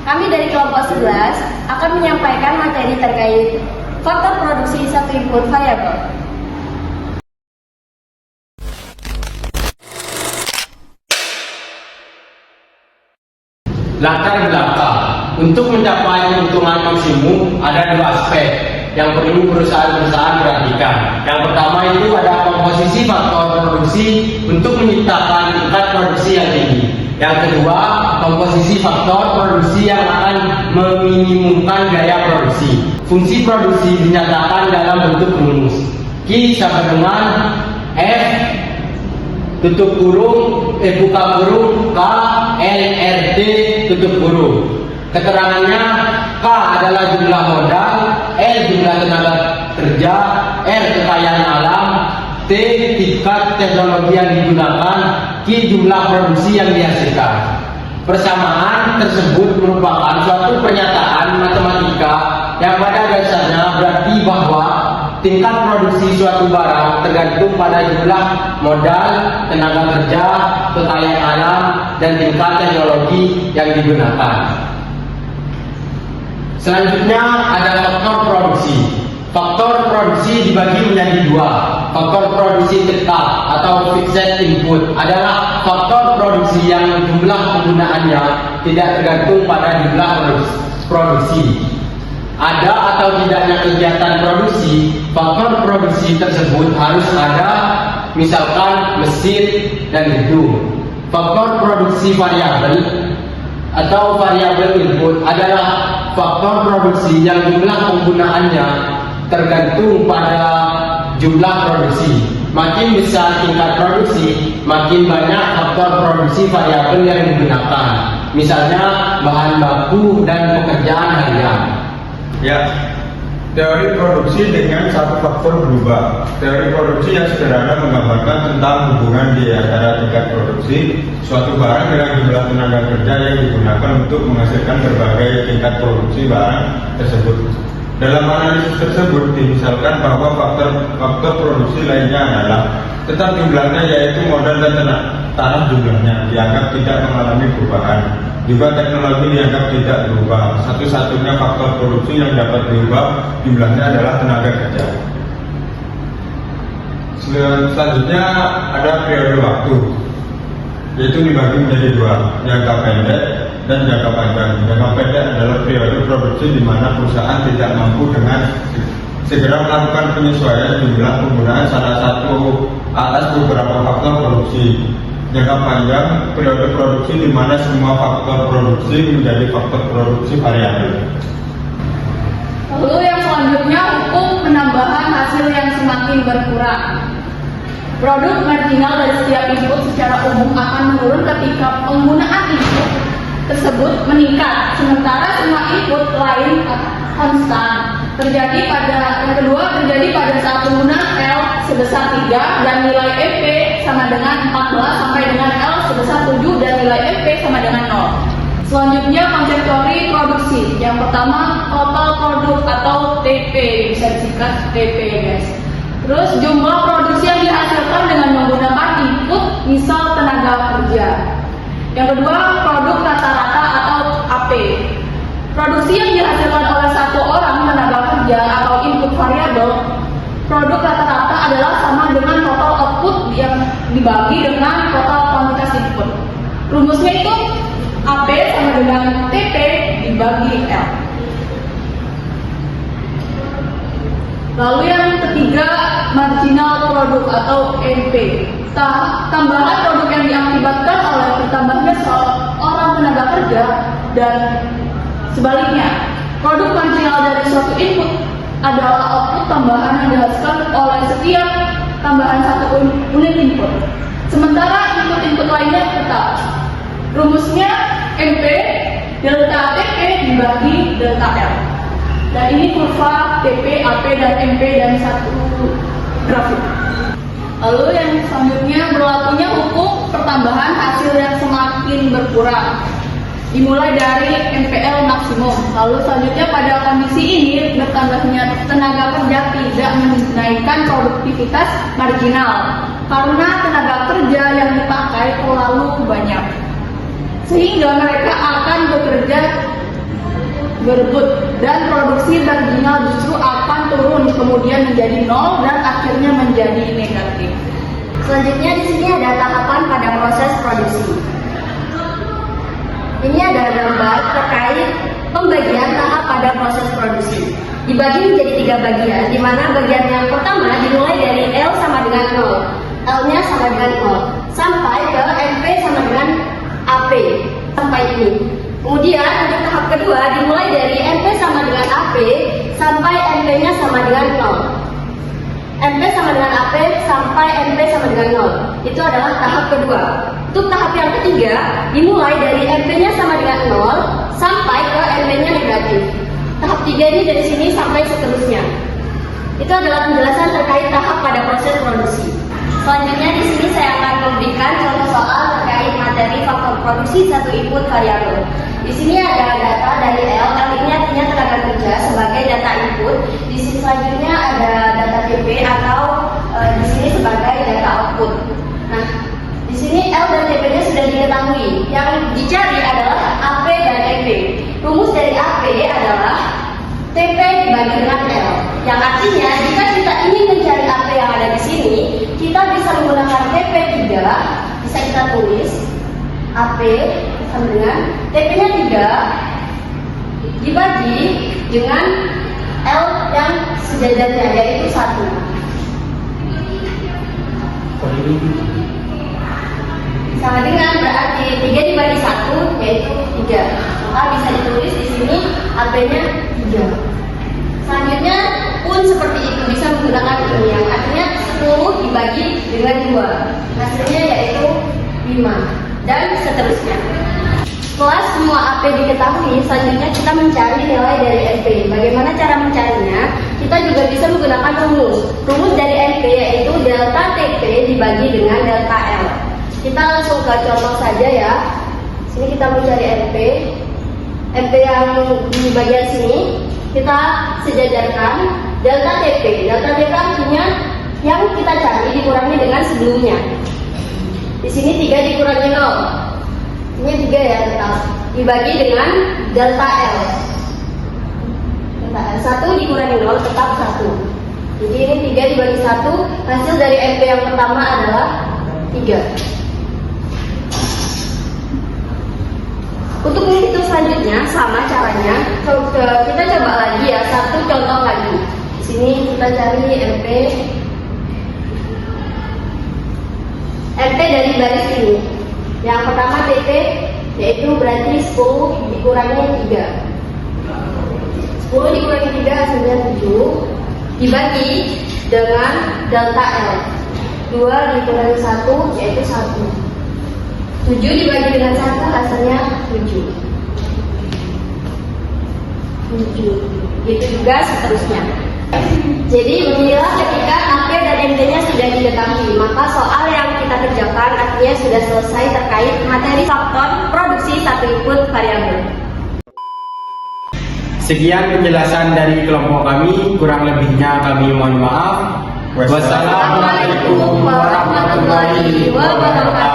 Kami dari kelompok 11 akan menyampaikan materi terkait faktor produksi satu input variabel. Latar belakang untuk mencapai keuntungan maksimum ada dua aspek yang perlu perusahaan-perusahaan perhatikan. Yang pertama itu ada komposisi faktor produksi untuk menciptakan tingkat produksi yang tinggi. Yang kedua, komposisi faktor produksi yang akan meminimumkan gaya produksi. Fungsi produksi dinyatakan dalam bentuk rumus. Q sama dengan F tutup kurung, buka kurung, K, L, R, T, tutup kurung. Keterangannya, K adalah jumlah modal, L jumlah tenaga kerja, R kekayaan alam, T tingkat teknologi yang digunakan, Q jumlah produksi yang dihasilkan. Persamaan tersebut merupakan suatu pernyataan matematika yang pada dasarnya berarti bahwa tingkat produksi suatu barang tergantung pada jumlah modal, tenaga kerja, kekayaan alam, dan tingkat teknologi yang digunakan. Selanjutnya ada faktor produksi. Faktor produksi dibagi menjadi dua. Faktor produksi tetap atau fixed input adalah faktor produksi yang jumlah penggunaannya tidak tergantung pada jumlah produksi. Ada atau tidaknya kegiatan produksi, faktor produksi tersebut harus ada, misalkan mesin dan gedung. Faktor produksi variabel atau variabel input adalah faktor produksi yang jumlah penggunaannya tergantung pada jumlah produksi. Makin besar tingkat produksi, makin banyak faktor produksi variabel yang digunakan. Misalnya bahan baku dan pekerjaan harian. Ya, teori produksi dengan satu faktor berubah. Teori produksi yang sederhana menggambarkan tentang hubungan di antara tingkat produksi suatu barang dengan jumlah tenaga kerja yang digunakan untuk menghasilkan berbagai tingkat produksi barang tersebut. Dalam analisis tersebut dimisalkan bahwa faktor produksi lainnya adalah tetap jumlahnya, yaitu modal dan tanah jumlahnya dianggap tidak mengalami perubahan. Juga teknologi dianggap tidak berubah. Satu-satunya faktor produksi yang dapat berubah jumlahnya adalah tenaga kerja. Selanjutnya ada periode waktu, yaitu dibagi menjadi dua, jangka pendek dan jangka panjang. Jangka pendek adalah periode produksi di mana perusahaan tidak mampu dengan segera melakukan penyesuaian jumlah penggunaan salah satu atas beberapa faktor produksi. Jangka panjang, periode produksi di mana semua faktor produksi menjadi faktor produksi variabel. Lalu yang selanjutnya hukum penambahan hasil yang semakin berkurang. Produk marginal dari setiap input secara umum akan menurun ketika penggunaan input tersebut meningkat, sementara semua input lain konstan. Yang kedua terjadi pada saat penggunaan L sebesar 3 dan nilai FP sama dengan 14 sampai dengan L sebesar 7 dan nilai FP sama dengan 0. Selanjutnya konsep teori produksi. Yang pertama total produk atau TP, bisa disingkat TP guys. Terus jumlah produksi yang dihasilkan dengan menggunakan input misal tenaga kerja. Yang kedua produk rata-rata atau AP. Produksi yang dihasilkan oleh satu orang tenaga kerja atau input variabel, produk rata-rata adalah sama dengan total output yang dibagi dengan total kuantitas input. Rumusnya itu AP sama dengan TP dibagi L. Lalu yang ketiga, marginal produk atau MP. Tambahan produk yang diakibatkan oleh bertambahnya seorang tenaga kerja dan sebaliknya. Produk marginal dari suatu input adalah output tambahan yang dihasilkan oleh setiap tambahan satu unit input. Sementara input-input lainnya tetap. Rumusnya MP delta TP dibagi delta L. Dan ini kurva TP, AP, dan MP dan satu grafik. Lalu yang selanjutnya berlakunya hukum pertambahan hasil yang semakin berkurang. Dimulai dari NPL maksimum. Lalu selanjutnya pada kondisi ini bertambahnya tenaga kerja tidak menaikkan produktivitas marginal karena tenaga kerja yang dipakai terlalu banyak, sehingga mereka akan bekerja berebut dan produksi marginal justru akan turun kemudian menjadi nol dan akhirnya menjadi negatif. Selanjutnya di sini ada tahapan pada proses produksi. Ini adalah gambar terkait pembagian tahap pada proses produksi. Dibagi menjadi 3 bagian, di mana bagian yang pertama dimulai dari L sama dengan 0, L-nya sama dengan 0, sampai ke MP sama dengan AP, sampai ini. Kemudian untuk tahap kedua dimulai dari MP sama dengan AP, sampai MP-nya sama dengan 0. MP sama dengan AP sampai MP sama dengan 0. Itu adalah tahap kedua. Untuk tahap yang ketiga, dimulai dari MP-nya sama dengan 0 sampai ke MP-nya negatif. Tahap 3 ini dari sini sampai seterusnya. Itu adalah penjelasan terkait tahap pada proses produksi. Selanjutnya di sini saya akan memberikan contoh soal terkait materi faktor produksi satu input variabel. Di sini ada data dari L ini artinya tenaga kerja sebagai data input. Di sini selanjutnya ada data TP atau di sini sebagai data output. Nah, di sini L dan TP-nya sudah diketahui. Yang dicari adalah AP dan EP. Rumus dari AP adalah TP dibagi dengan L. Yang artinya jika kita ingin mencari AP yang ada di sini, kita bisa menggunakan TP 3, bisa kita tulis AP sama dengan TP-nya 3 dibagi dengan L yang sejajarnya yaitu 1. Sama dengan berarti 3 dibagi 1 yaitu 3. Maka bisa ditulis di sini AP-nya 3. Selanjutnya pun seperti itu, bisa menggunakan ini yang artinya 10 dibagi dengan 2. Hasilnya yaitu 5 dan seterusnya. Setelah semua AP diketahui, selanjutnya kita mencari nilai dari MP. Bagaimana cara mencarinya? Kita juga bisa menggunakan rumus. Rumus dari MP yaitu delta TP dibagi dengan delta L. Kita langsung ke contoh saja ya. Sini kita mencari MP. MP yang di bagian sini kita sejajarkan delta TP. Delta TP artinya yang kita cari dikurangi dengan sebelumnya. Di sini 3 dikurangi 0. Ini 3 ya tetap. Dibagi dengan delta L. Delta L 1 dikurangi 0 tetap 1. Jadi ini 3 dibagi 1. Hasil dari MP yang pertama adalah 3. Untuk menghitung selanjutnya sama caranya. Kita coba lagi ya, satu contoh lagi. Di sini kita cari MP dari baris ini. Yang pertama TP yaitu berarti 10 dikurangi 3. 10 dikurangi 3 hasilnya 7 dibagi dengan delta L. 2 dikurangi 1 yaitu 1. 7 dibagi dengan 1 hasilnya 7. Itu juga seterusnya. Jadi beginilah ketika AP dan MP-nya sudah diketahui, maka soal yang kita kerjakan artinya sudah selesai terkait materi faktor produksi satu input variabel. Sekian penjelasan dari kelompok kami, kurang lebihnya kami mohon maaf. Wassalamualaikum warahmatullahi wabarakatuh.